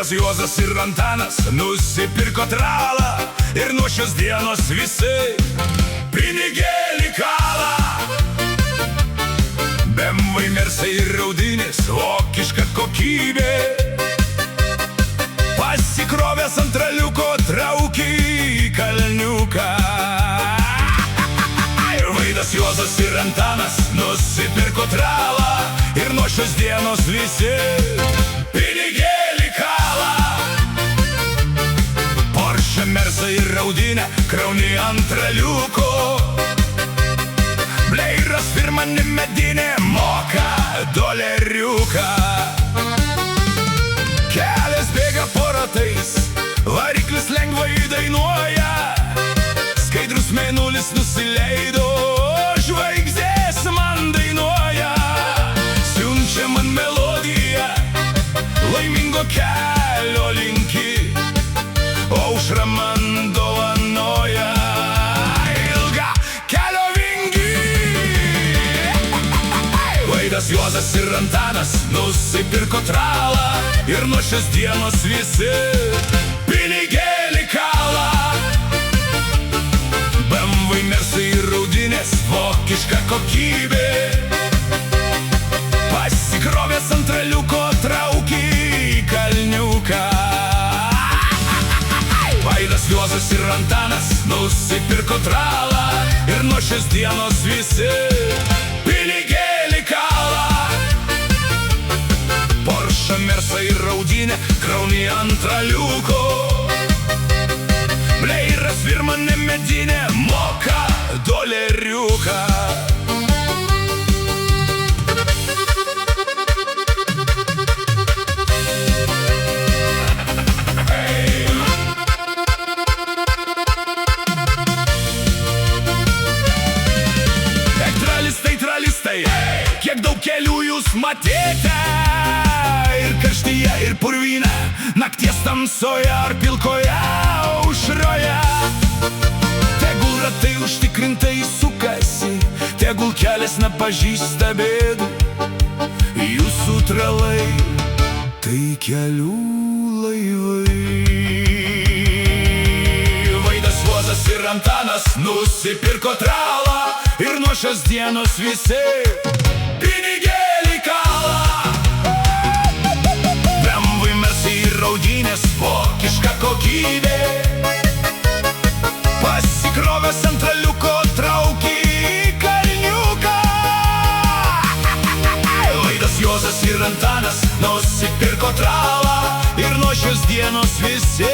Vaidas, Juozas ir Antanas nusipirko tralą ir nuo šios dienos visi pinigėlį kala. BMW, Mersai ir Audinės, vokiška kokybė, pasikrovęs ant raliuko traukė į Kalniuką. Vaidas, Juozas ir Antanas nusipirko tralą ir nuo šios dienos visi pinigėlį kala. Porsche, Mersai ir Audinė krauni ant raliuko, Bleiras firmanė medinė moka doleriuką. Kelias bėga po ratais, variklis lengvai dainuoja, skaidrus mėnulis nusileido, žvaigždės man dainuoja. Siunčia man melodiją, laimingo kelio linki, aušra man dovanoja ilgą kelio vingį. Vaidas, Juozas ir Antanas nusipirko tralą ir nuo šios dienos visi pinigėlį kala. BMW, Mersai ir Audinės, vokiška kokybė, pasikrovęs ant raliuko traukė į Kalniuką. Vaidas, Juozas ir Antanas nusipirko tralą ir nuo šios dienos visi pinigėlį kala. Porsche, Mersai ir Audinė krauni ant raliuko, Bleiras firmanė medinė moka doleriuką. Tralistai, kiek daug kelių jūs matėte, ir karštyje, ir purvyne, nakties tamsoje ar pilkoje aušroje. Tegul ratai užtikrintai sukasi, tegul kelias nepažįsta bėdų, jūsų tralai tai kelių laivai. Vaidas, Juozas ir Antanas nusipirko tralą ir nuo šios dienos visi pinigėlį kala. BMW, Mersai ir Audinės, vokiška kokybė, pasikrovęs ant raliuko traukė į Kalniuką. Vaidas, Juozas ir Antanas nusipirko tralą ir nuo šios dienos visi